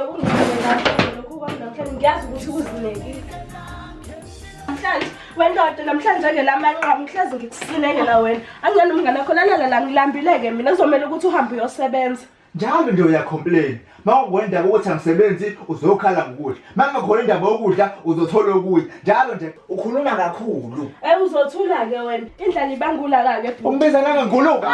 ungizele lokhu kwami namhlanje ngiyazi ukuthi uzinekile. Namhlanje wendoda namhlanje ngelamanqamu ngihlezi ngikusinekela wena. Angiyani umngane khona la ngilambileke mina kuzomela ukuthi uhambe uyosebenza. Njalo nje uyacomplain. Mawukwenda ukuthi angisebenzi uzokhala ngokudla. Mangakhona indaba yokudla uzothola ukudla. Njalo nje ukhuluma kakhulu. Uzothula ke wena. Indlala ibangula ke. Ungibiza nganguluka.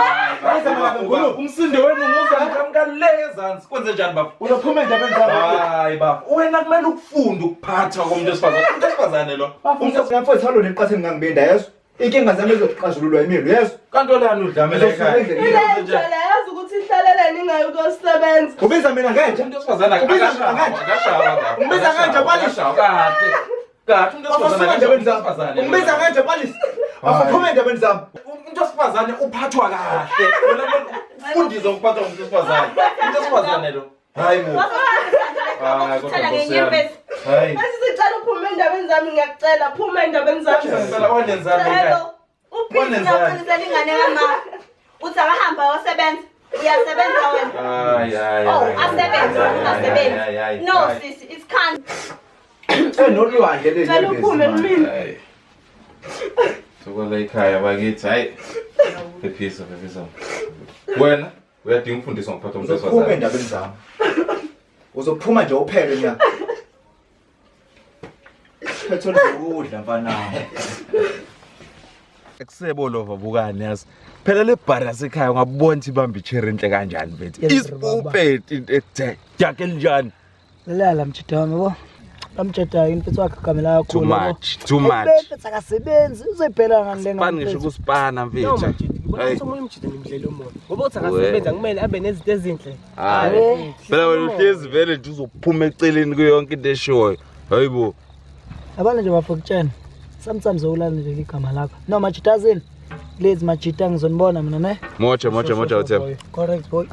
Biza nganguluka. Umsindo wenu ngozamkamkale ezansi. Kwenze njani baba? Uzophuma endabeni zami. Hayi baba. Wena kumele ukufunda ukuphatha komuntu esifazane. Umuntu esifazane lo. Umuntu ngafethu halo neqatheni ngangibenda yeso. Inkinga zami ezoxazululwa yimini yeso. Kanti olani udlamela ekhaya. Indlela yazi ukuthi ihlaleleni ingayo ukusebenza. Ubiza mina ngenja. Umuntu esifazane akashaya. Ubiza kanje Palisi. Kahle. Kahle umuntu esifazane. Ubiza kanje Palisi. Afuphuma endabeni zami. Umuntu esifazane uphathwa kahle. Wena ufundiswa ukuphatha umuntu esifazane. Umuntu esifazane lo. Hayi mo. Hayi kodwa ngosiyami. Hayi. Sicela uphume endabeni zami ngiyakucela phuma endabeni zami. Ngicela onenzani ekhaya. Uphisa ingane kama. Uthi akahamba wasebenza. Uyasebenza wena. Hayi. Asebenza ungasebenzi. No sis, it's can't. Nolwandle lezi. Cela uphume kimi. Sokwala ekhaya bakithi hayi. Ephisa. Wena uyadinga ukufundiswa ngokuphatha umuntu esifazane. Uphuma endabeni zami. Uzophuma nje uphele nya. Phethola ukudla mfana. Ekusebo lova bukani yazi. Phela le bar yasekhaya ungabona ukuthi ibamba icherry enhle kanjani mfethu. Isipupeti ethe yakhe linjani. Lala mtshita wami yabo. Amtshita yini mfethu wakhe kamela kakhulu. Too much. Mfethu akasebenzi uzoyiphela ngani lenga. Bani ngisho kusipana mfethu. Hayi umuntu umtshita nemidlelo umoya. Ngoba uthi akasebenza kumele abe nezinto ezinhle. Hayi. Phela wena uhlezi vele nje uzophuma eceleni kuyo yonke into eshoyo. Hayibo. Abana nje bafokutshena. Sometimes ulana nje igama lakho. No machitazini. Lezi machita ngizonibona mina ne. Mocha uthemba. Correct boy.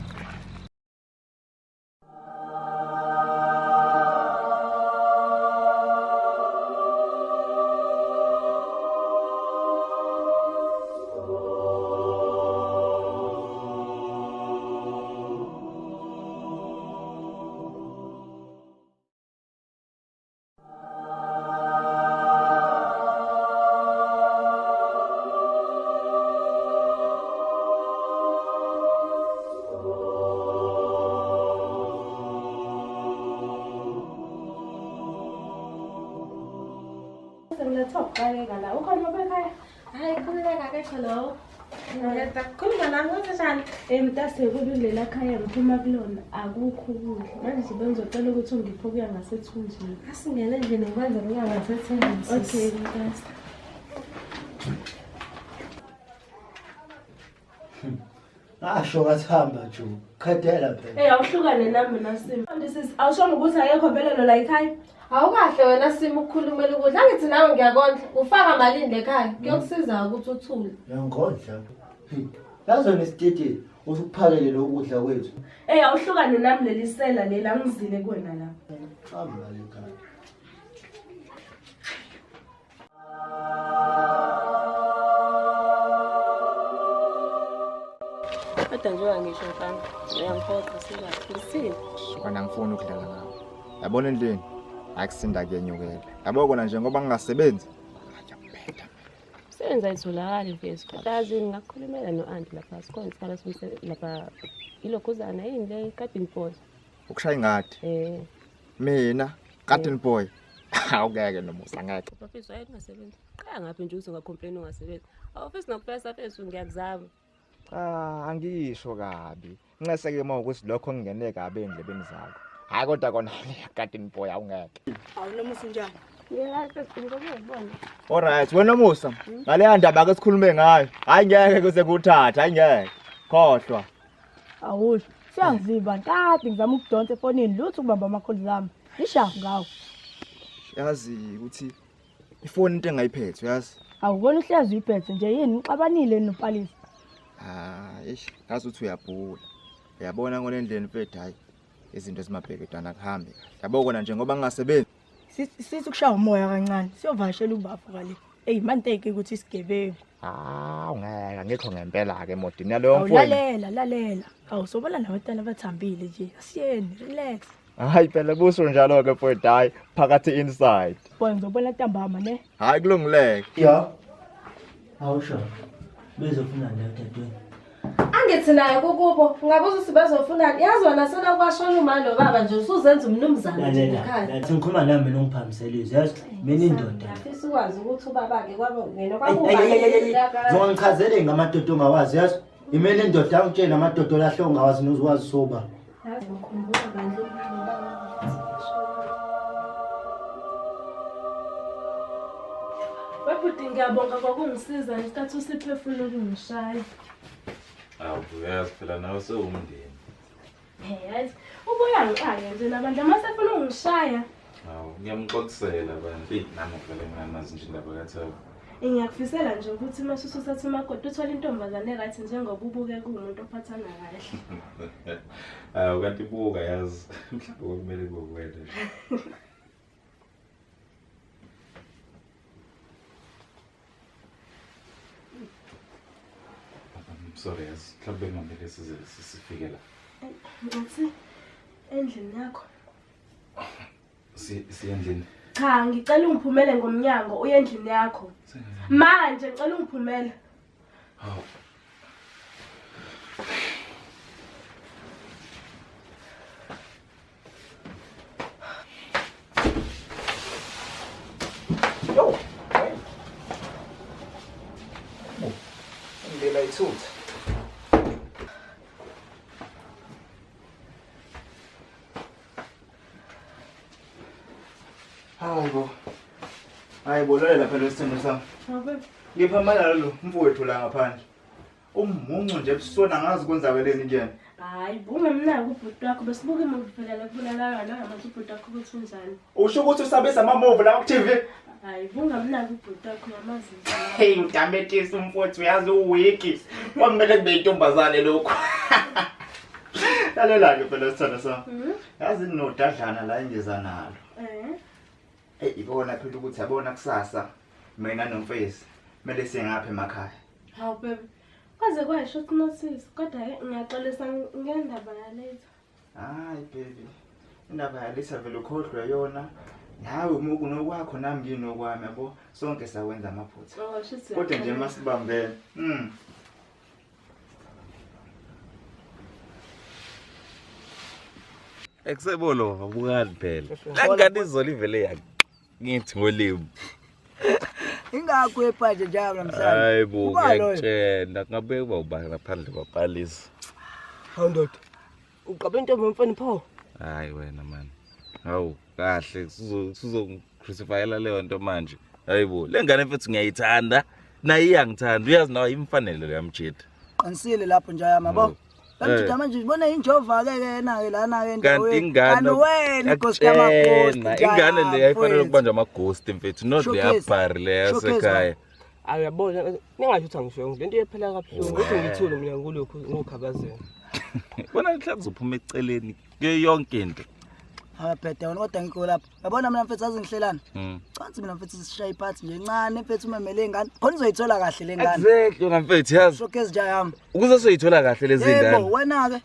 Top kaya gala. Ukhona bekhaya. Hayi khuleka ke hello. Ngiyataka khuluma nami ngothashana. Mntase kulilela khaya ngiphuma kulona akukho ukudla. Manje sibengizocela ukuthi ungipho kuya ngasethunjini. Asingene nje nekwenza kuya ngasethunjini. Okay, mntase. Asho ngathamba Ju. Khadela phela. Awuhlukane nami naSimo. Awushongo ukuthi ayekho mbelelo la ekhaya. Awukahle wena Simo ukukhulumela ukudla. Angithi nawe ngiyakondla. Ufaka malini ekhaya. Kuyokusiza ukuthi uthule. Ngiyangondla. Yazo nesititi usukuphakele lokudla kwethu. Awuhlukane nami lelisela lela ngizile kuwena la. Hamba ekhaya. Kodwa njengoba ngisho mfana, uyangiphoqa sikakhulu. Sokana ngifuna ukudlala ngawe. Yabona endlini akusinda kuyenyukela. Yabo kona nje ngoba ngingasebenzi. Ngiyaphetha. Senza itholakala mfethu. Kazi ngakhulumela no-auntie lapha sikhona isikhala somsebenzi lapha ilokhuzana yini le garden boy. Ukushaya ingadi. Mina garden boy. Awukeke nomusa ngeke. Bafisa ayengasebenzi. Qaya ngaphi nje uzongacomplain ungasebenzi. Awufisi nokufesa fethu ngiyakuzama. Angisho kabi. Nqeseke mawukuthi lokho ngingene kabi endlebeni zakho. Hayi kodwa kona garden boy awungeke. Awunomusa njani? Alright, wena Musa. Ngale ndaba ake sikhulume ngayo. Hayi ngeke kuze kuthatha, hayi ngeke. Khohlwa. Awusho. Siyangiziba kade ngizama ukudonsa efonini lutho ukubamba amakholi zami. Ishafu ngawo. Yazi ukuthi ifoni into engayiphethe, yazi. Awubona uhlezi uyiphethe nje yini ngixabanile noPalisi. Yazi uthi uyabhula. Uyabona ngolendleni mfethu hayi. Izinto ezimabheketana kuhambe kahle. Yabo kona nje ngoba ngingasebenzi. Sithi ukushaya umoya kancane. Siyovashela ubafu kale. Manteke ukuthi isigebengu. Ungeke ngikho ngempela ke modini yaleyo mfowethu. Lalela. Awusobona nabantwana abathambile nje. Asiyeni, relax. Hayi phela busho njalo ke mfowethu hayi phakathi inside. Boy ngizobona ntambama ne. Hayi kulungileke. Ya. Awusho. Bezofuna nje dadweni. Angithi naye kukubo ngabuza ukuthi bezofunani yazi wena sena kwashona uma nobaba nje usuzenza umnumzana nje ekhaya. Lathi ngikhuluma nami mina ungiphamiselise yazi mina indoda. Ngiyafisa ukwazi ukuthi ubaba ke kwabo ngena kwabo. Zongichazele ngamadodo ongawazi yazi. Imele indoda angitshela amadodo lahle ongawazi nozwazi soba. Yazi ngikhumbula bandle Bafudi ngiyabonga kwakungisiza ngesikhathi usiphefuna ukungishaya. Awu uyazi phela nawe sewumndeni. Yazi ubuya ngixaye nje nabantu amasefuna ukungishaya. Awu ngiyamxoxisela bantu nami vele nginazi nje indaba kaThabo. Ngiyakufisela nje ukuthi masusu usathi umakoti uthola intombazane right njengoba ubuke kuumuntu ophathana kahle. Awu kanti buka yazi mhlawumbe kumele kuwena nje. Sorry yazi mhlawumbe ngambele sifike la. Ngathi endlini yakho. Siyendlini. Cha ngicela ungiphumele ngomnyango uye endlini yakho. Manje ngicela ungiphumele. Hawu. Yo. Ngidela ithutha. Hayi bolalela phela isithando sami. Hawe. Ngiphambana lo mfowethu la ngaphandle. Umuncu nje ebusona ngazi kwenzakeleni njena. Hayi bungemnaki ubhuti wakho besibuka imovie phela la kubonakala namathi ubhuti wakho ukuthi unjani. Usho ukuthi usabisa ama-movie la ku TV? Hayi bungemnaki ubhuti wakho yamazi. Hey mdambetisi umfowethu uyazi uwiki. Kwamele kube intombazane lokho. Lalela ke phela isithando sami. Yazi ninodadlana la engiza nalo. Ibona phela ukuthi yabona kusasa mina nomfesi kumele singapha emakhaya. Hawu baby. Kwaze kwasho short notice kodwa ngiyaxolisa ngendaba yaletha. Hayi baby. Indaba yalisa vele ukhohlwe yona. Nawe umuku nokwakho nami nginokwami yabo sonke sawenza amaphutha. Oh shithi. Kodwa nje masibambene. Ekusebolo abukali phela. La ngani izolo ivele yakhe. Ngithi ngolimi. Ingakho ephaje njalo namhlanje. Hayi bo ngiyakutshela ngabe kuba ubani ngaphandle kwabhalisa. Hawu ndoda. Uqabe intombi yomfana pho. Hayi wena man. Hawu kahle sizongicrucifyela leyo nto manje. Hayibo lengane mfethu ngiyayithanda naye iyangithanda uyazi nawe imfanele le yamjida. Qanisile lapho nje yabo. Kanti manje ubona injova ke yena ke lana ke kanti ingane wena inkosi kamakhosi ingane le ayifanele ukubanja ama-ghost mfethu not le yabhari le yasekhaya. Ayabona ningasho ukuthi angisho lento yephela kabuhlungu ukuthi ngithule mina kulokhu ngokhabazela. Bona mhlawumbe uzophuma eceleni ke yonke into. Hayi bhede wona kodwa ngikho lapha. Yabona mina mfethu azingihlelana. Cansi mina mfethu sishaya iphathi nje encane mfethu umemele ingane. Khona uzoyithola kahle le ngane. Exactly wena mfethu yazi. Showcase nje yami. Ukuze soyithola kahle lezi ngane. Yebo wena ke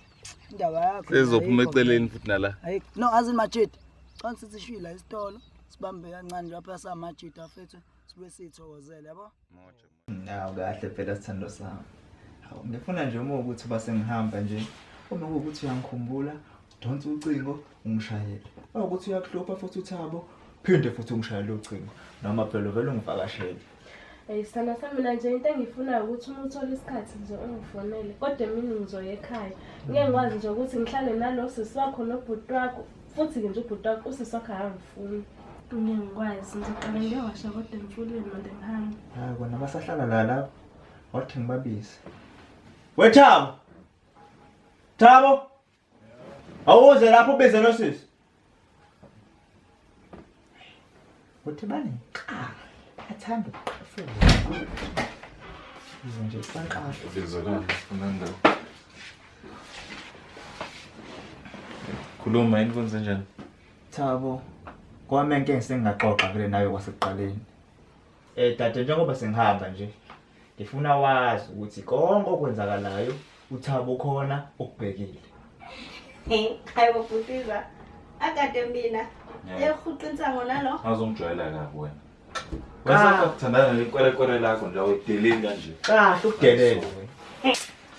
indaba yakho. Sezophuma eceleni futhi nala. Hayi no azini majidi. Cansi sithi shila isitolo sibambe kancane lapha samajidi afethu sibe sithokozele yabo. Nawu kahle phela sithando sami. Hawu ngifuna nje uma ukuthi base ngihamba nje. Uma ukuthi uyangikhumbula udonsa ucingo ungishayele. Ukuthi uyakuhlupha futhi uThabo phinde futhi ungishayele ucingo noma phela vele ungivakashele. Sana mina nje into engifuna ukuthi uma uthola isikhathi nje ungifonele kodwa mina ngizoya ekhaya. Ngeke ngikwazi nje ukuthi ngihlale nalo sisi wakho nobhuti wakho futhi nje ubhuti wakho usisi wakho ayangifuni. Ngeke ngikwazi nje qala ngiyawasha kodwa emfuleni manje ngihamba. Hayi kona basahlala la lapha. Wathi ngibabise. WeThabo. Thabo. Awuze lapho ubize nosisi. Uthi bani? Athanda ukufunda. Nje sanqasho. Ngizolala ufuna khuluma yini kwenze njani? Thabo. Kwami inkinga sengaxoxa vele nayo kwasekuqaleni. Dade njengoba sengihamba nje. Ngifuna wazi ukuthi konke okwenzakalayo uThabo khona ukubhekile. Hayi bafutiza. Akade mina. Eyakuqinisa ngona lo. Azongijwayela kabi wena. Wesa ukuthandana nekwele lakho nje awudeleli kanje. Kahle ukudelela.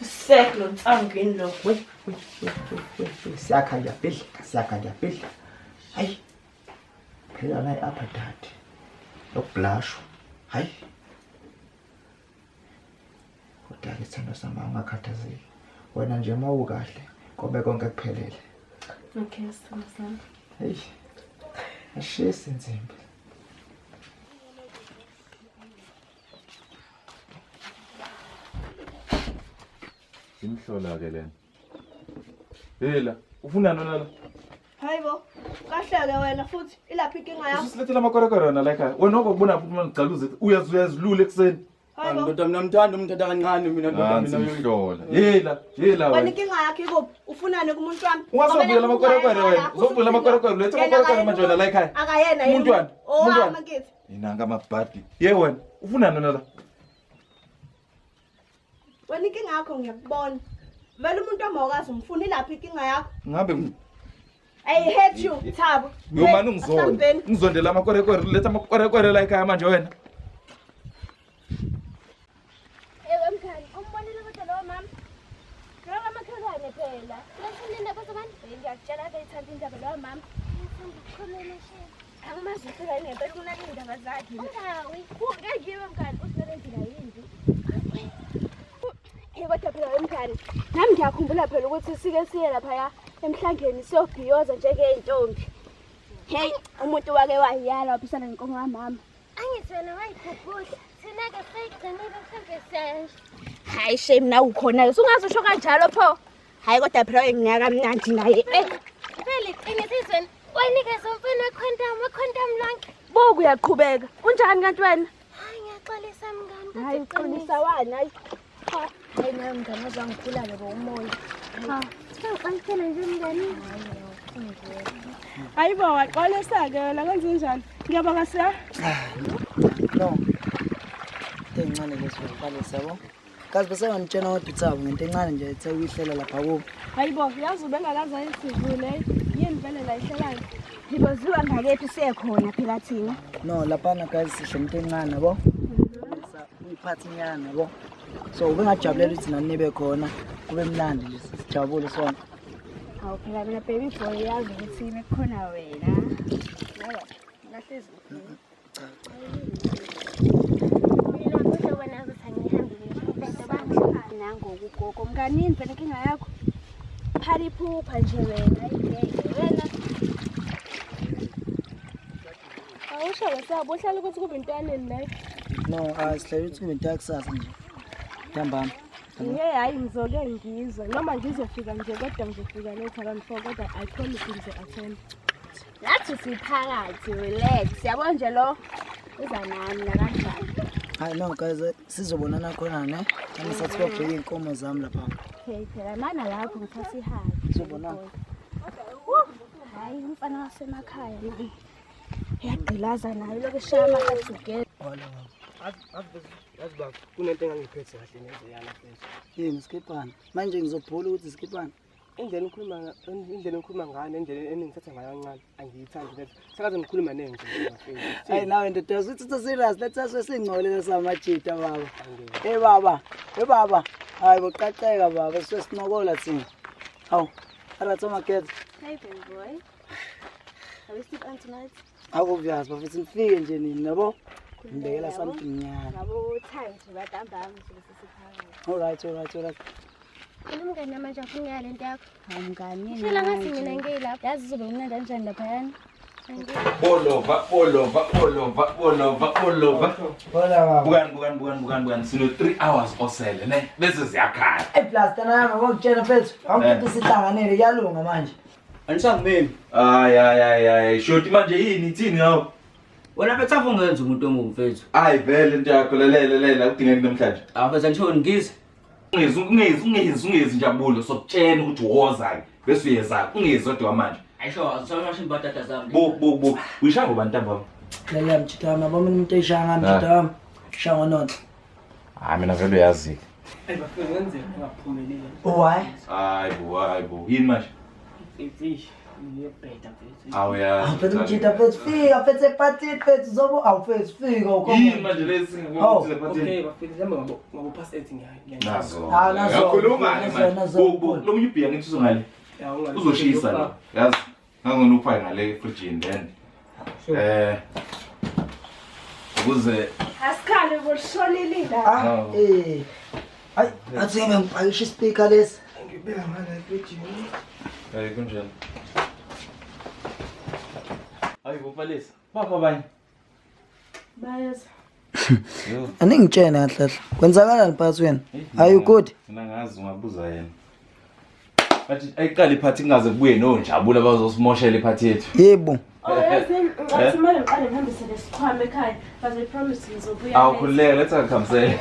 Seklo ntangini lo. Siyakha ngiyabhidla. Hayi. Phela la i-appetite. Yokubhlashwa. Hayi. Kodwa isithando sami angakhathazeki. Wena nje mawukahle kobe konke kuphelele. Okay, sithando sami. Hey. Ashisi inzimbi. Simhlola ke lena. Hela, ufuna nona la? Hayibo. Kahle ke wena futhi ilaphi inkinga yakho? Usilethela amakorekore wena la ekhaya. Wena okubona uma ngicala uyazilula ekseni. Hayibo. Ndoda mina mthanda umthatha kancane mina ndoda mina Simhlola. Hela Wena wena. inkinga yakho ikuphi? Ufunani kumuntu wami? Ungasovula amakorekore wena. Uzovula amakorekore letha amakorekore manje wena la ekhaya. Akayena yini? Umuntu wani? Umuntu wani? Inanga amabhadi. Ye wena, ufuna nona la? Wena inkinga yakho ngiyakubona. Vele umuntu omawukazi umfuna ilaphi inkinga yakho? Ngabe I hate you, Thabo. ngiyomani ungizonde. Ngizondela amakorekore letha amakorekore la ekhaya manje wena. Ewe mkhani, umbonile kodwa lo mama. Lowo amakhelwane phela. Lesindine kodwa manje ngiyakutshela ke ithanda indaba lo mama. Ngithanda ukukhuluma nje. Angimazi phela ngempela kunale indaba zakhe. Ungawi. Kungayiwe mkhani, usilendlela yini? Kodwa phela wemkhani, nami ngiyakhumbula phela ukuthi sike siye lapha emhlangeni siyobhiyoza njengeyintombi. Hey, umuntu wake wayala waphishana nenkomo kamama. Angithena wayikhuphula. Thina ke seyigcinile mhlawumbe senje. Hayi shame na ukhona. Usungazisho kanjalo pho. Hayi kodwa phela ngiyaka mnandi naye. Vele qinisizweni. Wayinikeza umfana condom lonke. Boku uyaqhubeka. Unjani kanti wena? Hayi ngiyaxolisa mngani. Hayi uqinisa wani hayi. Hayi nami mngani uzangikhula lebo umoya. Ha. Sicela nje mngani. Hayibo waxolisa ke la kwenze njani? Ngiyabonga siya. No. Encane lesiqalisa yabo. Kazi bese ngitshena kodwa uThabo ngento encane nje ethe uyihlela lapha kubo. Hayibo yazi ubengakaza isivule yini vele la ihlelayo. Ngiboziwa ngakephi siyekhona phela thina. No, lapha na guys sihle into encane yabo. Bese uyiphathi nyana yabo. So ubengajabulela ukuthi nani nibe khona. Kube mnandi nje sijabule sona. Hawu phela mina baby boy yazi ukuthi ngikhona wena. Yabo. Lahlezi. Mina kusho wena ukuthi angihambile. Nangokugogo mnganini phela inkinga yakho. Phaliphupha nje wena wena. Awusho lesabo uhlala ukuthi kube into yaneni leyo. No, sihlele ukuthi kube into yakusasa nje. Ntambama. Hayi ngizoke ngizwe noma ngizofika nje kodwa ngizofika later than 4 kodwa I promise ngizo-attend. Nathi siphakathi relax. Yabo nje lo uza nami la kanjani. Hayi no guys sizobonana khona ne. Nami sathi babheke inkomo zami lapha. Okay phela mana lapho ngithatha ihayi. Sizobonana. Hayi umfana wasemakhaya manje. Yagqilaza nayo lokho eshama kathugela. Asiba kunento engangiphethe kahle neze yana mfethu. Yini skipana? Manje ngizobhula ukuthi skipana. Indlela ukhuluma ngayo nendlela eningithatha ngayo kancane angiyithandi lethu. Sakaze ngikhuluma nenje mfethu. Hayi nawe ndoda uthi serious lethu singcolile samajita baba. Baba. Baba. Hayi boqaqeka baba sesinokola thina. Hawu. Arathi market. Hey baby boy. Are we still on tonight? Akuvuyazi bafethu nifike nje nini yabo? Ngibekela something nyana. Ngabo time sibadambama sibesiphakathi. Alright. Umngane manje afuna lento yakho. Mngani. Shela ngathi mina ngiyilapha. Yazi uzobe umnandi kanjani lapha yana? Bolova. Bukani. Sino 3 hours osele ne. Bese ziyakhala. Plus tana yami ngokutshela mfethu. Awukuthi sihlanganele kuyalunga manje. Anisangimemi. Ay. Shoti manje yini ithini ngawo? Wena mfethu afungenza umuntu omubi mfethu. Hayi vele into yakho lelela kudingeka namhlanje. Mfethu ngishoni ngizwe. Ungezi njabulo sokutshena ukuthi woza bese uyeza ungezi odwa manje. Ayisho asasho imbatata zami. Bo uyishaya ngoba ntambama. Lalela mchitama yabo mina umuntu eshanga mchitama. Shanga nonke. Hayi mina vele uyazi. Hayi bafike ngenzeni ngaphumeleli. Why? Hayi bo. Yini manje? Ifish. Ngiyebheda mfethu. Awuyazi. Mfethu mjida mfethu fika mfethu ephathini mfethu zobo mfethu fika Yini manje lesi ngokuthi lephathini? Okay bafethu hamba ngabo pass 8 ngiya. Nazo. Nazo. Yakhuluma manje. Lo mnyibhiya ngithi uzongale. Uzoshisa lo. Yazi. Ngangona uphayi ngale fridge then. Ukuze Asikhale boshonile la. Hayi, athi ngempakisha ispeaker lesi. Ngibeka ngala fridge. hayi kunjani? Hayi bopalisa. Papa bani? Bayeza. Aningitshena kahle. Kwenzakalani phakathi wena? Are you good? Mina ngazi ungabuza yena. Bathi ayiqala iphathi ingaze kubuye nonjabula bazosimoshela iphathi yethu. Yebo. Ngathi manje ngiqale ngihambise lesikhwama ekhaya. Baze promise ngizobuya. Awukhululeke let's akhambisele.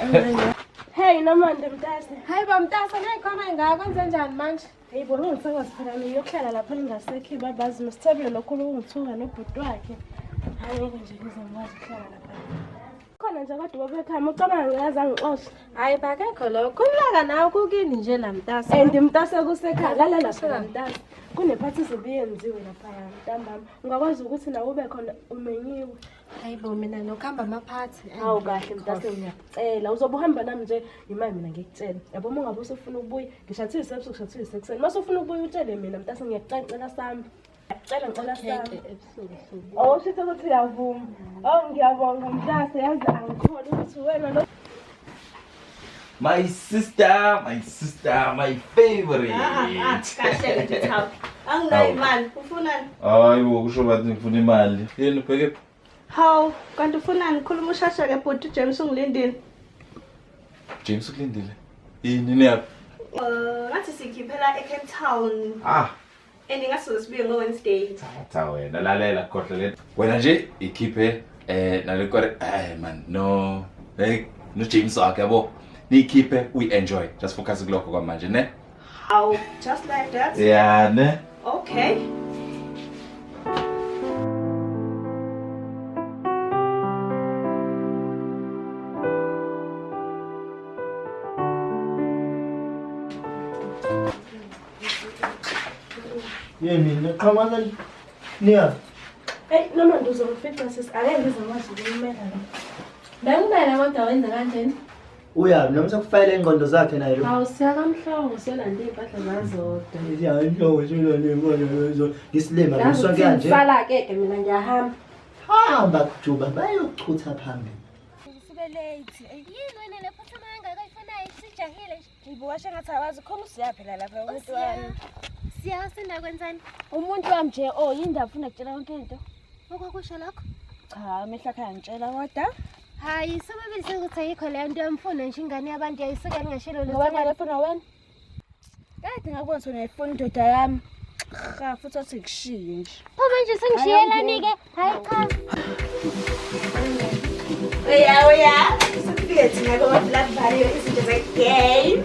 Hey nomande mntase. Hayi bamntasa nayikhona ingaka kwenze njani manje? Hey bona ngisakwazi phela ngiyohlala lapha ningasekho ibabazi Msithebile lokhulu ungithuka nobhuti wakhe. Hayi ngeke nje ngizokwazi ukuhlala lapha. Khona nje kodwa babekhaya ucabanga ngiyaza ngixoxe. Hayi bakekho lo khululeka nawe kukini nje la mntasa. And mntase kusekhaya lalela phela mntase. Kunephathi izobe yenziwe lapha ntambama. Ungakwazi ukuthi nawe ube khona umenyiwe. Hayibo mina nokuhamba amaphathi. Hawu kahle mntase ngiyacela uzobe uhamba nami nje imali mina ngikutshela. Yabo uma ngabe usufuna ukubuya ngishathile sebusuku ngishathile sekuseni. Mase ufuna ukubuya utshele mina mntase ngiyacela sami. Ngicela sami. Oh shithe ukuthi uyavuma. Oh ngiyabonga mntase yazi angikholwa ukuthi wena lo My sister, my favorite. Kahle nje Thabo. Anginayo imali, ufunani? Hayi kusho bathi ngifuna imali. Yini ubheke? Hawu, kanti ufunani? Khuluma ushasha ke bhuti James ungilindile. James ukulindile. Yini niyaphi? Ngathi sikhiphela eCape Town. Ngathi sibuye ngoWednesday. Cha wena lalela khohle le. Wena nje ikhiphe nale kore man no James wakhe yabo. Nikhiphe we enjoy. Just focus kulokho kwamanje ne? How? Just like that? Yeah ne? Okay. Yini naqhamana niya? Hey noma ndizofika sis ake ngizokwazi ukumela la. Bengimela kodwa wenza kanjeni? Uyabi noma sekufayela ingqondo zakhe naye lo. Hawu siyakamhlobo selanda impahla zazodwa. Iyahloko njalo lezo isilema ngisonke kanje. Sala ke mina ngiyahamba. Hamba kujuba bayochutha phambili. Sibe late. Yini wena le photho mangaka ifunayo sijahile. Ngibukashe ngathi awazi khona usiyaphela lapha umuntu wami. Siyasenda kwenzani? Umuntu wami nje yindaba ufuna ukutshela yonke into. Okwakusho lakho? Cha, amehla khaya ngitshela kodwa. Hayi, sebebise ukuthi ayikho le nto yamfuna nje ingane yabantu yayisuka ngashilo lo. Ngoba ngafuna wena. Kade ngakubona ukuthi uyayifuna indoda yami. Cha, futhi wathi kushiye nje. Pho manje sengishiyelani ke? Hayi cha. Oya. Sifike thina kwa Black Barrier izinto ze-game.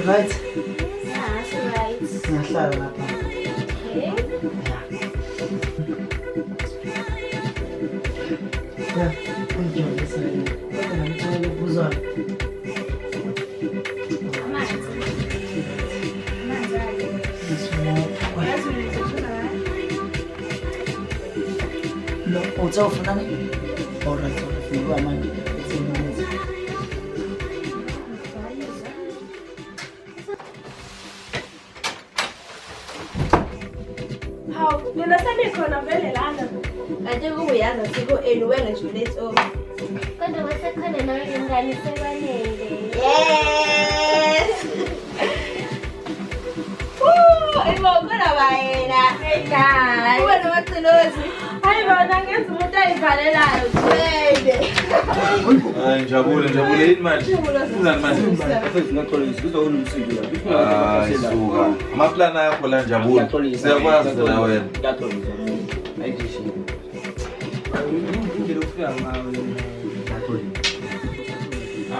Right. Yes, right. Ngiyahlala lapha. Ya, unjani sasa? Kodwa ngicela ukuzwana. No, utawufuna nini? Alright, ngikuwa manje. Hawu nina senikhona vele lana. Ade kuyaza siko wena nje let's over. Kodwa wasekhona nawe ingane sebanele. Yes. Ibona bayena. Hey guys. Wena waqinozi. Hayi bona ngenza umuntu ayivalelayo Wende. Hayi njabule yini manje? Uzani manje? Ngixolisa kuzoona umsindo la. Suka. Amaplana yakho la njabule. Siyakwazi la wena. Ngiyathola. Ayidisho. Indlela ufika ngayo.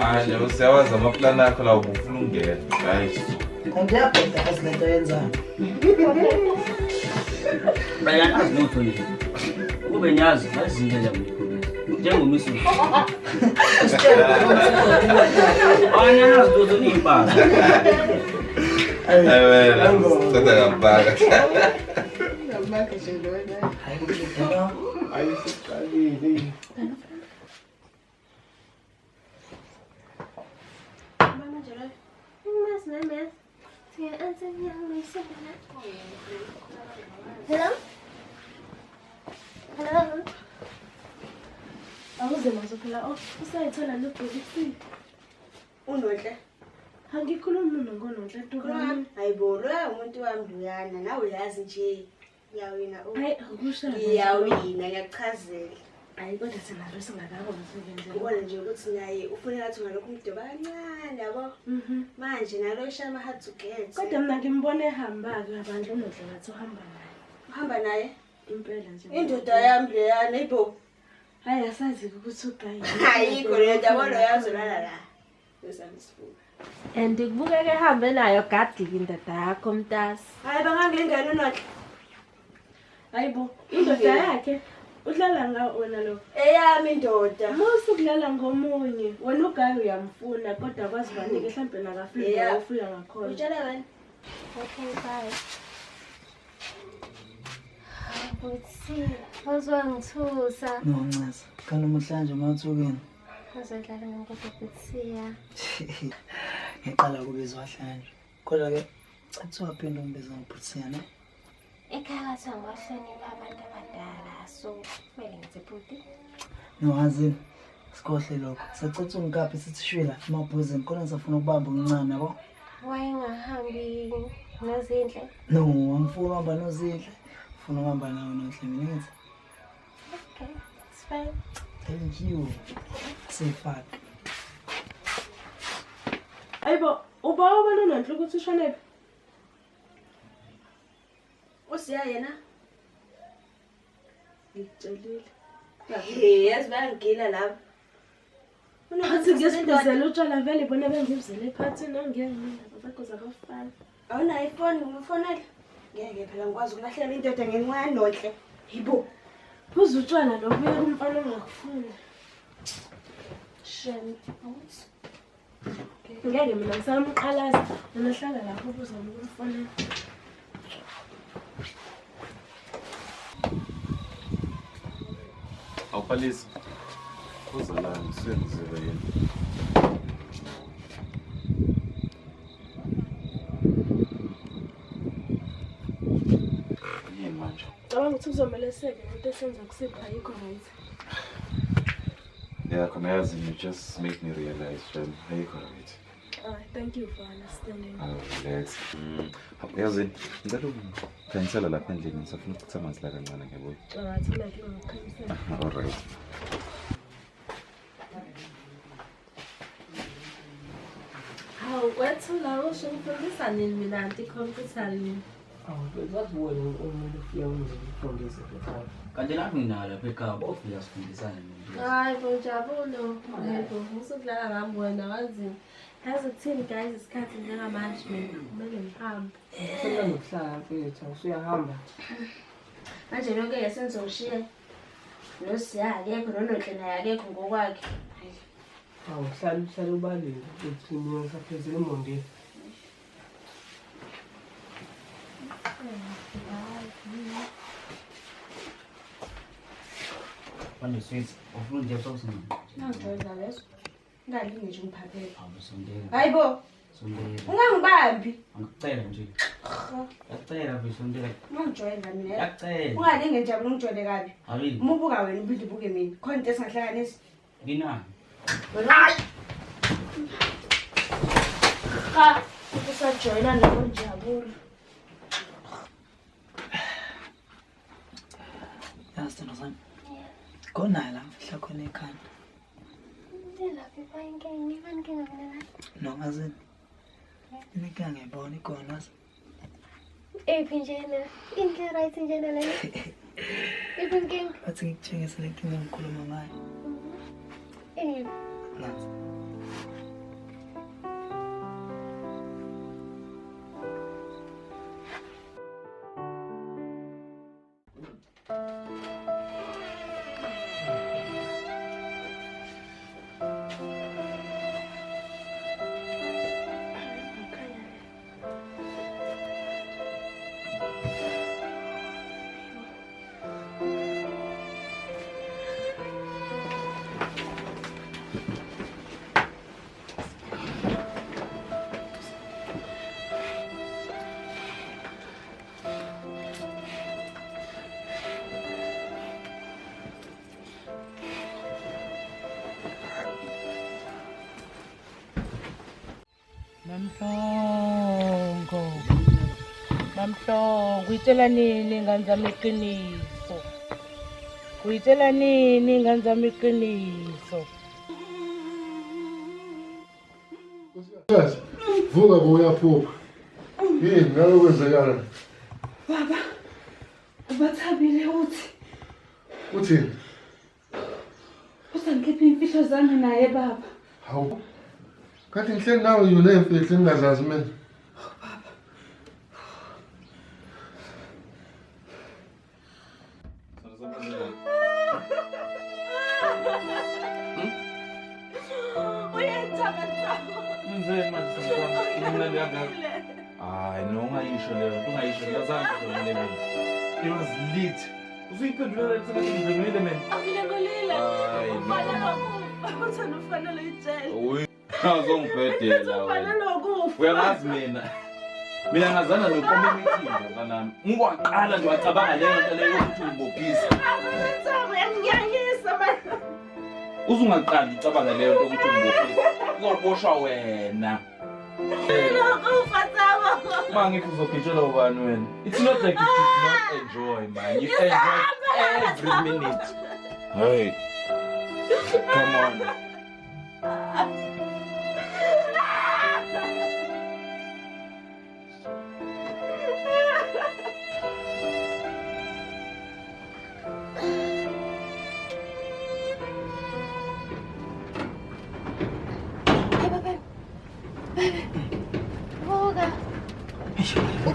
Hayi njalo siyawazi amaplana yakho la ubufuna ungena. Hayi. Ngiyabheka asilento yenzayo. Bayangazi lutho nje. Kube nyazi izinto ngiyakukhuluma. Njengomisi. Ayanazi lutho impahla. Kodwa ngambaka. Ngambaka nje lona. Hayi siqalile. Mama nje lo. Mas name. Siya answer niya ang may sabi na. Hello? Hello? Awuze mazo phela usayithola lobhekisi. Unonhle. Angikhulumi nongononhle tukani. Hayibo, lo umuntu wami Luyana, nawe uyazi nje. Ngiyawina. Hayi akusho. Ngiyawina, ngiyakuchazela. Hayi kodwa sinalo singakakwazi nje. Ubona nje ukuthi naye ufuneka athi ngalokho umdoba kancane yabo. Manje nalo shama hard to get. Kodwa mina ngimbone ehamba-ke abantu unodle ngathi uhamba naye. Uhamba naye? Impela nje. Indoda yami leyana ibo. Hayi asazi-ke ukuthi ugayi. Ayikho le yabo lo yazolala la. Besamisfuka. And kubukeka ehambe nayo gadiki indoda yakho mntasi. Hayi bangangilingani unodle. Hayibo, indoda yakhe udlala ngawo wena lo. Eyami indoda. Mawusukulala ngomunye, wena ugayi uyamfuna kodwa kwazi banike mhlambe nakafika ufika ngakhona. Utshela wena. Okay, bye. Buthi, uzwangithusa. Noncasa. Kanti umhlanje mawuthukeni. Uzodlala ngenkomo Buthiya. Ngiqala kubizwa hlanje. Kodwa ke kuthiwa phinde umbiza ngoButhiya ne? Ekhaya kuthiwa ngohlonipha abantu abadala, so kumele ngithi bhuti. Nowazini sikhohle lokho. Sacitha ungikaphi sithi shwila emabhuzini kodwa ngisafuna ukubamba umncane yabo. Wayengahambi noZindle. No, angifuni uhamba noZindle. Ufuna uhamba nawe noNhle mina ngithi. Okay, it's fine. Thank you. Sefak. Hayibo, uba ubona unonhle ukuthi ushonephi? Usiya yena? Ngikutshelile. Yazi bayangila lapha. Phathi ngesibuzela utshwala vele bona bengibuzele ephathini angiyangindaba zakho zakafana. Awunayo ifoni ngumfonele? Ngeke phela ngikwazi ukulahlela indoda ngenxa yanonhle. Yibo. Phuza utshwala lobuye kumfana ongakufuni. Shem. Ngeke mina ngisamqalaza nahlala lapho ubuza ukumfonela. Awuphalisi. Kuza la ngisenzele yena. Yini manje? Cabanga ukuthi kuzomeleseke into esenza kusipha ayikho right. Yeah, khona yazi you just make me realize Shem, ayikho right. Thank you for understanding. Relax. Yazi ngicela ukukhansela lapha endlini ngisafuna ukuchitha amanzi la kancane ngiyabona. Thina ke ngikhansela. All right. Hawu wethula usho ngifundisa nini mina anti-computer yini? Wathi wena umuntu ufika ungifundise lapha. Kanti lapho nginalo lapha ekhaya ofika sifundisane mina. Hayi bonjabulo. Yebo, musukudlala ngami wena wazini. Yazi ukuthini guys isikhathi njengamanje mina kumele ngihambe. Kufanele ngokuhlala mfethu usuyahamba. Manje lonke yesenzoshiye. Nosiya akekho nononhle naye akekho ngokwakhe. Awuhlala ubalile uthi mina ngisaphezela emondeni. Manje sweet, ufuna nje sokusini. Nangijoyina leso. Ungalinge nje ungiphakele. Awusondela. Hayibo. Sondela. Ungangibambi. Angicela nje. Ngiyacela mfethu sondela. Ungangijoyina mina. Ngiyacela. Ungalinge nje ungijoyine kabi. Awili. Uma ubuka wena ubude ubuke mina. Khona into esingahlanganisi. Nginani? Hayi. Cha, usajoyina noNjabulo. Yasithando sami. Khona la mfihla khona ekhanda. Laphi bayinkinga, ibankinga mina la. Nongazini. Inkinga ngiyibona ikhona. Ephi njena? Into right njena le. Ephi inkinga? Bathi ngikutshengise le nkinga engikhuluma ngayo. Nansi. Hlo, kuyitshela nini ngane zami iqiniso? Kuyitshela nini ngane zami iqiniso? Yes. Vuka boyaphupha. Yini ngalo kwenzekala? Baba, ubathabile uthi. Uthini? Usangikhipha imfihlo zami naye baba. Hawu. Kanti ngihleli nawe yoneyimfihlo engingazazi mina. Hayi nongayisho leyo nto ungayisho ngazange ngidlulele mina. It was lit. Usuyiphendulele sengathi ngidlulele mina. Akulenkolile. Hayi Ufana nokufa. Uthanda ufana loyitshela. Awuzongibhedela Ufana nokufa. Uyangazi mina ngazana nokoma imithimba kanami. Ngikwaqala nje wacabanga leyo nto leyo ukuthi ungibophisa. Akulenzayo yangiyangisa manje. Uzungaqali ucabanga leyo nto ukuthi ungibophisa. Uzoboshwa wena. Lokufa Thabo. Mangithi uzogitshelwa ubani wena? It's not like you did not enjoy, man. You enjoyed every minute. Hey. Come on.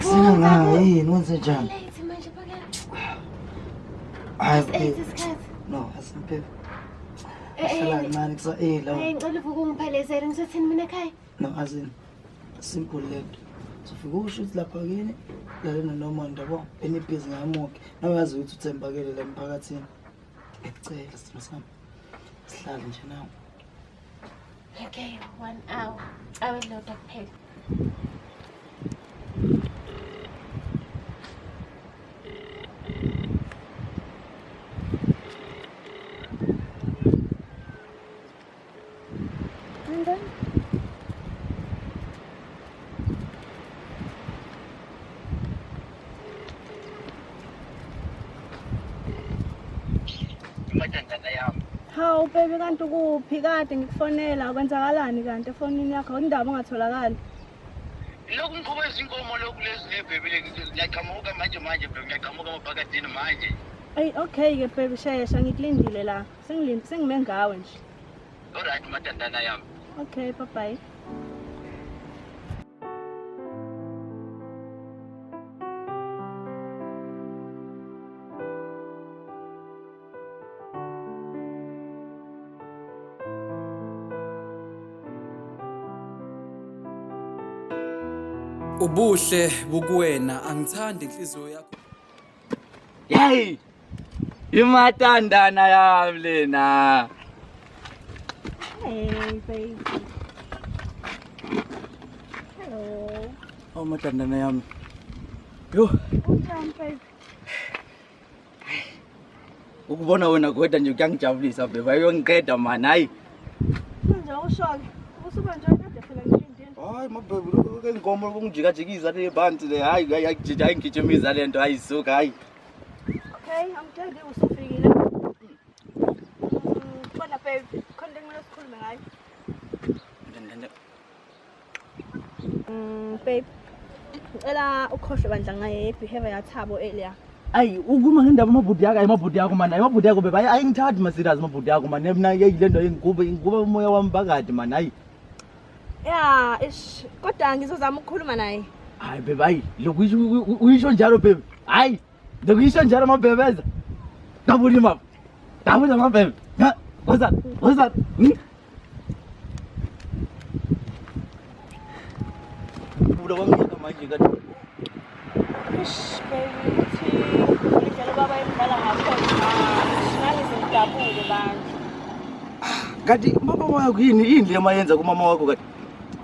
Sina yini wenze njani? Late manje phakathi. Hayi Isikhathi. no, asimphephe. Hlala kancane kusa Hayi ngicela uvuke ungiphelezele ngizothini mina ekhaya. No, azini. Simple lento. Sofika usho ukuthi lapha kini lalena noma ndabo enibhizi ngamuke. Nawe yazi ukuthi uthembakele la emphakathini. Ngicela sithina sami. Sihlale nje nawe. Okay, 1 hour. Awedloda kuphela. Hawu baby kanti ukuphi kade ngikufonela kwenzakalani kanti efonini yakho indaba ungatholakali. Lokhu ngikhoba izinkomo lokhu lezi nebhebi ngiyaqhamuka manje baby ngiyaqhamuka maphakathini manje. Ay okay ke baby shesha ngikulindile la. Sengime ngawe nje. Alright matandana yami. Okay, bye bye. Ubuhle bukuwena angithandi inhliziyo yakho. Hey! Imatandana yami lena. Hey baby. Hello. Oh matandana yami. Yo, Unjani baby? ukubona wena kodwa nje kuyangijabulisa baby. Ayongiqeda man, hayi. Manje ushoke. Usuba njani kade phela ngilindile. Hayi mababy, lokho inkomo lokungijikajikiza le bantu le. Hayi ayigijimiza lento ayisuka hayi. Okay, angitshela usufikile. Bona baby, khona ngimele sikhulume ngayo. Babe. Ngicela ukhohlwe bandla ngaye behavior yaThabo earlier. Ayi ukuma ngendaba amabhudi yakho ayimabhudi yakho man, ayimabhudi yakho baby. Ayingithathi masirious amabhudi yakho man. Mina yeyilento ingikuba umoya wami phakathi man, hayi. Yeah, kodwa ngizozama ukukhuluma naye. Hayi baby, hayi lokuyisho uyisho njalo baby. Hayi lokuyisho njalo mabebeza. Dabuli map. Dabuli mabebe. What's that? Ubuda wangiyeka manje kade. Ish baby, ngidlala baba emdala ngakho. Sinani zingidabule manje. Kati mama wakho yini le mayenza kumama wakho kade?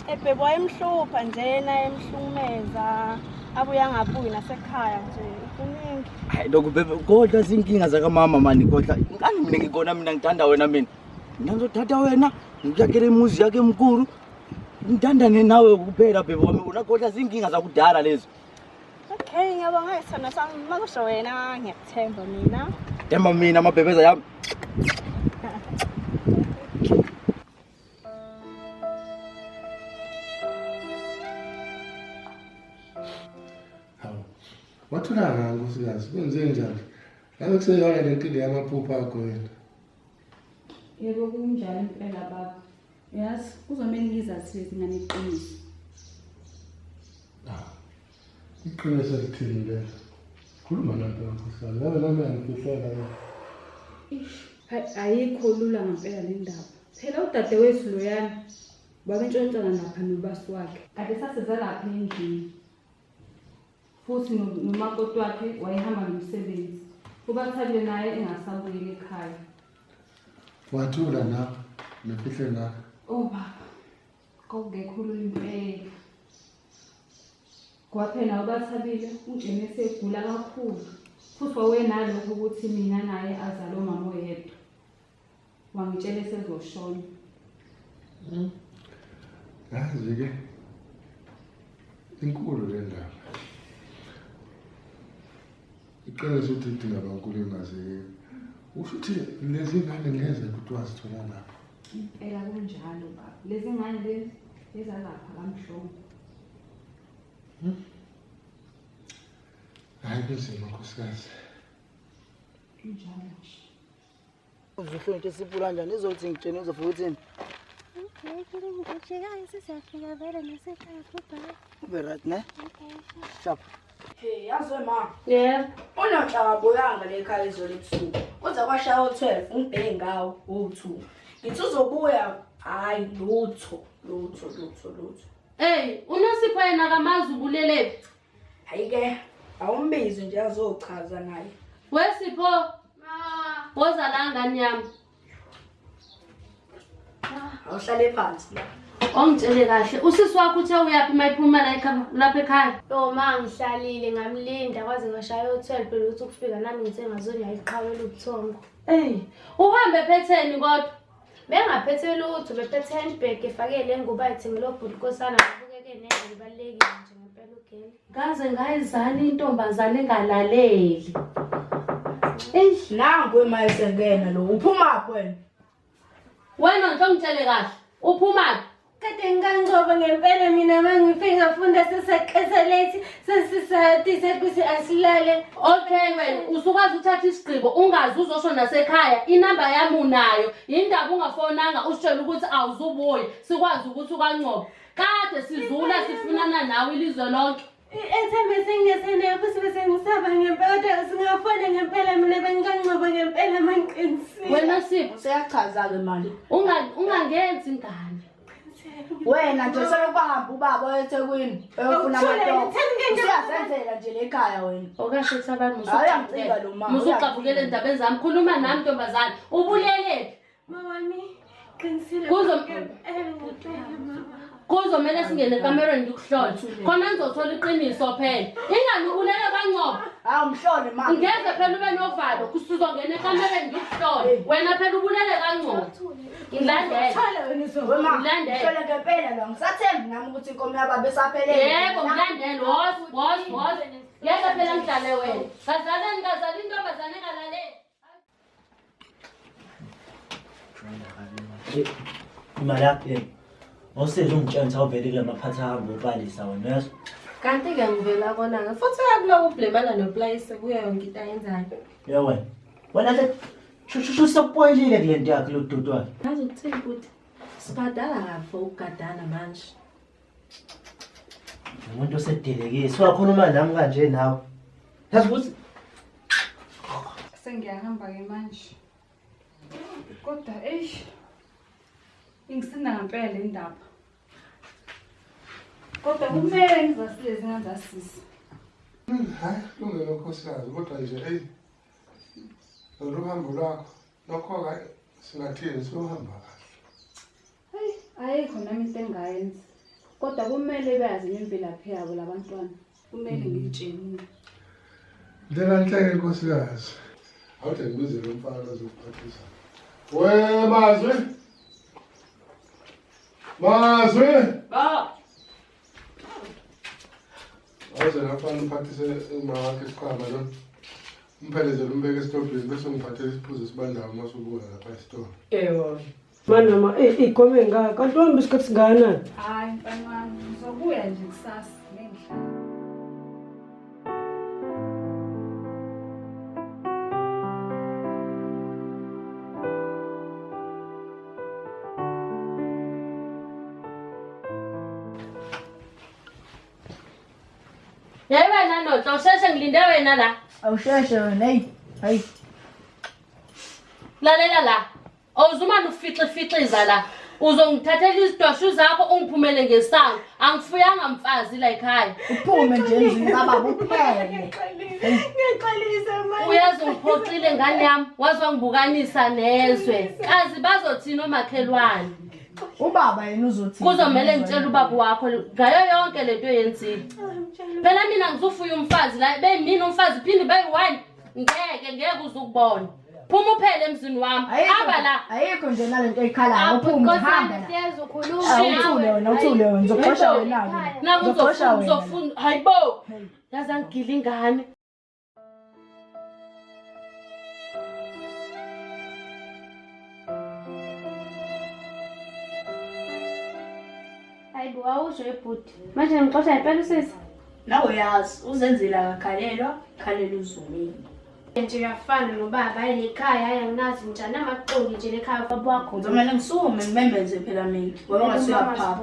Baby wayemhlupha nje naye emhlumeza. Abuya ngabuyi nasekhaya nje. Kuningi. Hayi lokho baby kodwa zinkinga zaka mama mani kodwa. Ngani mina ngikona mina ngithanda wena mina. Ngizothatha wena ngiyakele imuzi yakhe emkhulu. Ngithandane nawe kuphela baby wami. Una kodwa zinkinga zakudala lezo. Okay. Okay, ngiyabonga isithando sami. Makusho wena ngiyakuthemba mina. Tema mina amabhebeza yami. Wathulanga nkosikazi, kwenze njani? Ngabe kuseyona le ntilo yamaphupho akho wena. Yebo kunjalo impela baba. Yazi kuzomele ngizazise izingane iqiniso. Iqiniso lithini lelo? Khuluma nathi nkosikazi. Ngabe nami ngifihlela la. Ayikho lula ngempela le ndaba. Phela udadewethu loyana babentshontshana lapha nobasi wakhe. Kade saseza lapha endlini. Futhi nomakoti wakhe wayehamba nomsebenzi. Ubathabile naye engasabuyeli ekhaya. Wathula nawe, nefihle nawe. Oh baba, kawungekho lula impela. Kwaphela ubathabile ujene segula kakhulu. Futhi wayenalokho ukuthi mina naye azale umama oyedwa. Wangitshela sezoshona. Yazi-ke, inkulu le ndaba. Iqiniso ukuthi idinga kankulu engaziyo. Usho ukuthi lezi ngane ngeze ukuthi wazithola lapha. Impela kunjalo baba. Lezi ngane lezi ezalapha kamhlongo. Hayi kunzima nkosikazi. Kunjalo nje. Uzohlonipha isipula kanjani izothi ngitshene uzofika uthini? Ngijikayo sisiyafika vele nasekhaya goodbye. Ube right ne? Shap. Hey, yazwe ma. Yebo. Unamhlangabuyanga le ekhaya izolo ebusuku. Kuze kwashaya u12 ngibheke ngawo u2. Ngithi uzobuya hayi lutho. Hey, uNosipho yena kamazi ubulele. Hayike, awumbizi nje azochaza naye. Wesipho? Woza la ngani yami. Awuhlale phansi la. Ongitshele kahle, usisi wakho uthe uyapi mayiphumela lapha ekhaya? Yo ma ngihlalile ngamlinda kwaze ngashaya u12 phela ukuthi ukufika nami ngithe ngazoni ayiqhawela ubuthongo. Hey, uhambe phetheni kodwa? Bengaphethe lutho bephethe handbag efakele nguba ithengele obhulukosana ngabukeke neze libalekile nje ngempela ugele. Ngaze ngayizala intombazane engalaleli. Eish, nangu emayisengena lo. Uphuma wena? Wena nje ongitshele kahle. Uphuma? Kade ngangcoba ngempela mina mangifika ngafunda siseqeselethi sesisathi sekuthi asilale. Okay wena usukwazi uthatha isigqibo ungazi uzosho nasekhaya inamba yami unayo indaba ungafonanga usitshela ukuthi awuzubuye sikwazi ukuthi ukancoba kade sizula sifunana nawe ilizwe lonke. Ethembe sengesene futhi bese ngisaba ngempela singafona ngempela mina bengancoba ngempela mangiqinisile. Wena Sipho useyachaza ke mali. Ungangenzi ingane. Wena nje selokubahamba ubaba eThekwini eyofuna amadoda. Siyazenzela nje lekhaya wena. Okahle sabani Ayangicika lo mama. Musuqabukele endabeni zami khuluma nami ntombazane. Ubulele. Mawami qinisile. Kuzomela singene ekamereni ngikuhlole. Khona ngizothola iqiniso phela. Ingani ulele kaNcobo? Awumhlole mama. Ngeke phela ube novalo kusizongena ekamereni ngikuhlole. Wena phela ubulele kaNcobo. Ngilandele. Ngilandele. Hlole ngempela lo ngisathembi nami ukuthi inkomo yababa esaphelele. Yebo ngilandele. Wos. Ngeke phela ngidlale wena. Ngazali intombazane engalaleli. Imali yakho Awusedle ungitshela ukuthi awuvele kule maphathi ahamba ubalisa wena yazi. Kanti-ke ngivela kona-ke futhi uyakuloko ubhlemana noplayise kuyo yonke into ayenzayo. Yo wena le shushu sokupoyilile kule nto yakhe lo dudu wakhe. Ngazi ukuthini ukuthi sibhadala ngapho ukugadana manje. Umuntu osedelekile wakhuluma nami kanje nawe. Yazi ukuthi Sengiyahamba-ke manje. Kodwa ingisinda ngempela le ndaba. Kodwa kumele ngizasile zingazasisi. Hayi, lungelo nkosikazi kodwa nje lolu hambo lwakho lokho-ke singathini siyohamba kahle. Ayikho nami into engayenza. Kodwa kumele beyazi imvelaphi yabo labantwana. Kumele ngitshelile. Njenganhle nkosikazi. Awuthi ngibize lo mfana ozokuphathisa. We Mazwi. Awuze ngafana uphathise uma wakhe isikhwama lo. Umphelezele umbeke esitobhini bese ngiphathele isiphuzo sibandayo uma usubuya lapha esitolo. Yebo. Mama igome ngaka. Kanti wami isikhathi singana? Hayi mfana wami, ngizobuya nje kusasa ngenhlala. Yeyi wena Notla, usheshe ngilinde wena la. Awusheshe wena, hayi. Lalela la. Awuzumane ufixe la. Uzongithathela izidwashu zakho ungiphumele ngesango. Angifuyanga mfazi la ekhaya. Uphume nje endlini kababa uphele. Ngiyaxolisa manje. Uyazi ngiphoxile ngane yami, wazi wangibukanisa nezwe. Kazi bazothini omakhelwane? Ubaba yena uzothini? Kuzomela ngitshela ubaba wakho ngayo yonke lento yenzile. Phela mina ngizofuya umfazi la, bemina umfazi phinde bayi1. Ngeke uzukubona. Phuma uphele emzini wami. Hamba la. Ayikho nje nalento eyikhalayo. Uphuma hamba la. Siyazi ukhuluma. Awuthule wena, ngizoxosha wena. Naku uzofuna, hayibo. Yazi angigila ingane. Hayibo awusho ebhuti. Manje ngixoxa impela usisi. Nawe yazi, uzenzile akakhalelwa, khalela uzumile. Nje uyafana nobaba ekhaya ayanginazi njani amaqoki nje lekhaya baba wakho. Ngizomela ngisume ngimembeze phela mina. Ngoba ngasuyaphapha.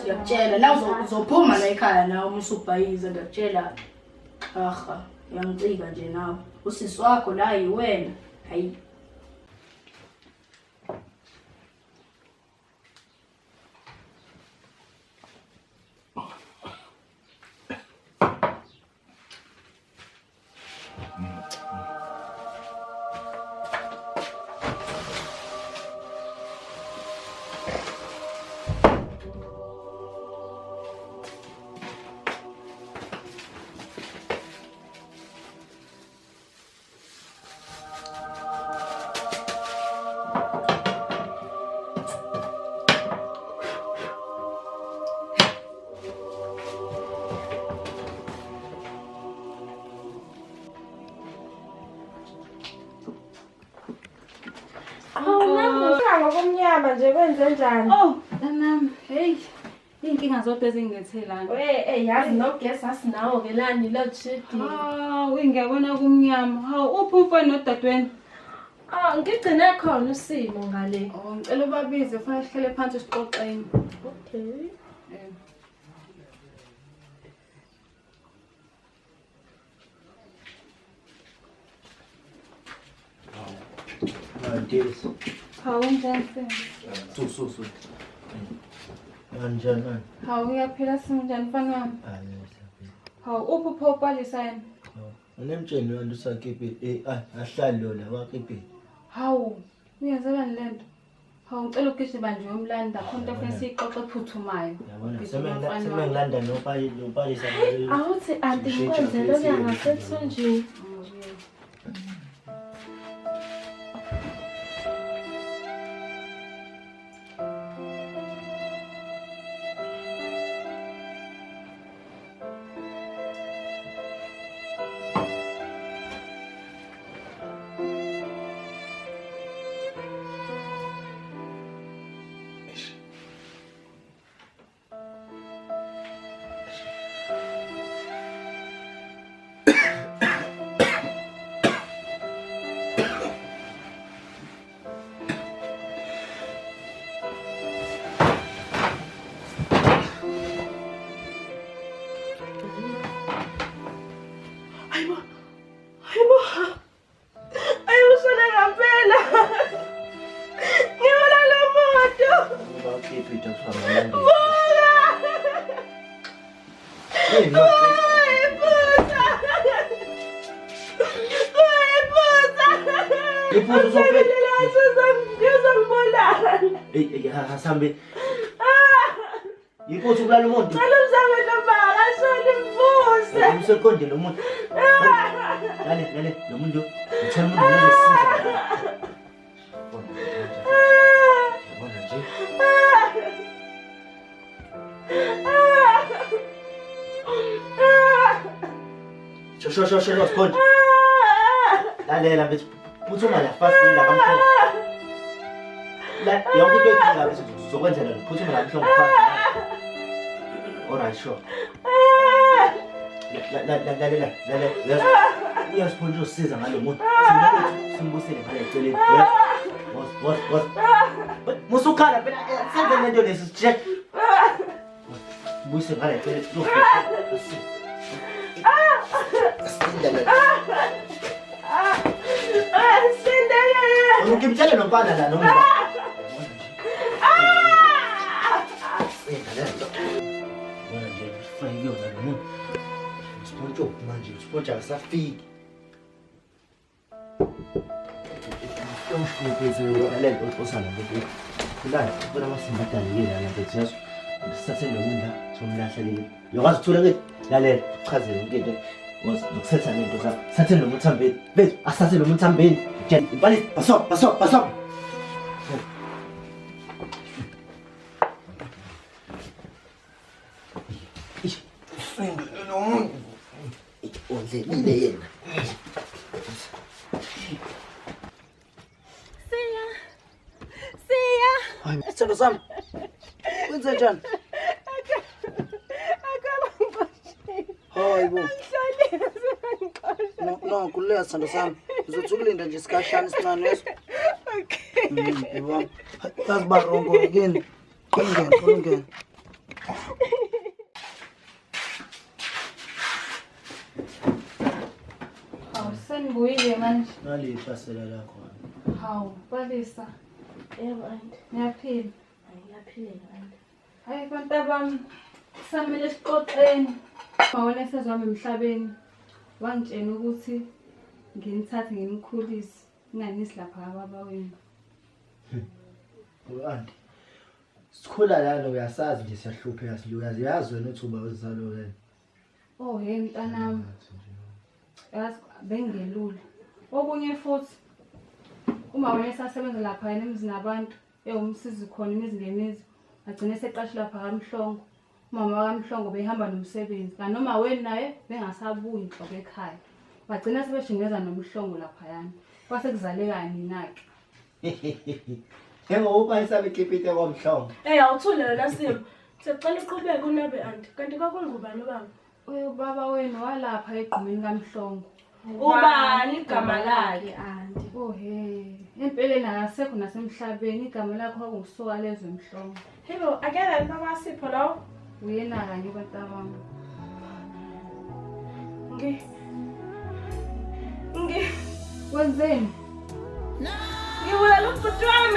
Ngiyakutshela la uzophuma la ekhaya nawe uma usubhayiza ngiyakutshela. Aha, uyangicika nje nawe. Usisi wakho la yiwena. Hayi. Ngokumnyama nje kwenze njani? Mntanami, hey. Inkinga zodwa ezingithelana. Yazi nogesi asinawo ke lani load shedding. Ngiyabona kumnyama. Hawu uphi umfana nodadweni? Ngigcine khona usimo ngale. Ngicela ubabize kufanele sihlele phansi sixoxeni. Okay. Deus. Hawu njani? Su. Anjani? Hawu ngiyaphila sinjani mfana wami? Hawu uphi uphopalisa yena? Unemtsheni wena usakhiphe ahlali lo la wakhiphe. Hawu uyenzelani lento? Hawu ngicela ugijima nje uyomlanda khona into efuna siyixoxe ephuthumayo. Yabona semengilanda nopalisa. Awuthi anti ngikwenzele kuyangasethunjini. Hasambe. Yipho ukulala umuntu. Cela uzame nobaba ashone imvuse. Umsekonde lo muntu. Lale lo muntu uthela umuntu uzosiza. Bona nje. Sho, sponge. Lalela mfethu. Phuthuma la fast la kamhlongo. La yonke into ekhona bese uzokwenzela lo phuthuma la kamhlongo fast. Alright, sure. Lalela. Uyasiphola usiza ngalo muntu. Simbusele ngale eceleni. What? Musukhala phela senze lento lesi check. Buyise ngale eceleni. Ngimtshela nomfana la noma. Wena nje ufike yona lo muntu. Sponjo manje, sponja akasafiki. Yongishukuphethe lento osana ukuthi. Kulala kuba amasimbatani yena la mfethu yaso. Sithathe lo muntu la somlahla leli. Uyakwazi ukuthola ke lalela uchazele into into. Ngokusetha lento zakho. Sithathe lo muntu thambeni. Bethu asithathe lo muntu thambeni. Impali baso. Ondlekile yena. Siya. Hayi, sithando sami. Wenze njani? Hayi bo. No, kuleka sithando sami. Uzothi ukulinda nje isikhashana isincane yeso. Okay. Yebo. Yazi barongo ngene. Ungene. Sengibuyile manje. Nali ipasela lakho. Hawu, balisa. Yebo anti. Ngiyaphila. Ngiyaphilela anti. Hayi bantabami, samele siqoqeni. Mawona sezwami emhlabeni. Wangitshela ukuthi nginithathe ngimkhulise. Nginganisi lapha kababa wenu. Anti. Sikhula lana uyasazi nje siyahlupheka silukazi. Uyazi wena uthuba wezalo wena. Oh, hey mntanami. Yazi bengelula. Okunye futhi uma wena esasebenza lapha yena emzini abantu umsizi khona imizi ngemizi agcine seqashila lapha kaMhlongo. Umama kaMhlongo behamba nomsebenzi kanoma wena naye bengasabuyi inhloko ekhaya. Bagcina sebeshingeza noMhlongo lapha yana. Kwase kuzaleka nina ke. Yebo uba isabe kepite kwaMhlongo. Awuthule wena Simo. Sicela uqhubeke unabe anti. Kanti kwakungubani baba? Ubaba wenu walapha egqumeni kaMhlongo. Ubani igama lakhe anti? Oh he. Empeleni akasekho nasemhlabeni igama lakhe kwakungusoka lezwe Mhlongo. Yebo, akela baba Sipho lo. Uyena kanye bantabami. Wenzeni? Ngiwela lo bhuti wami.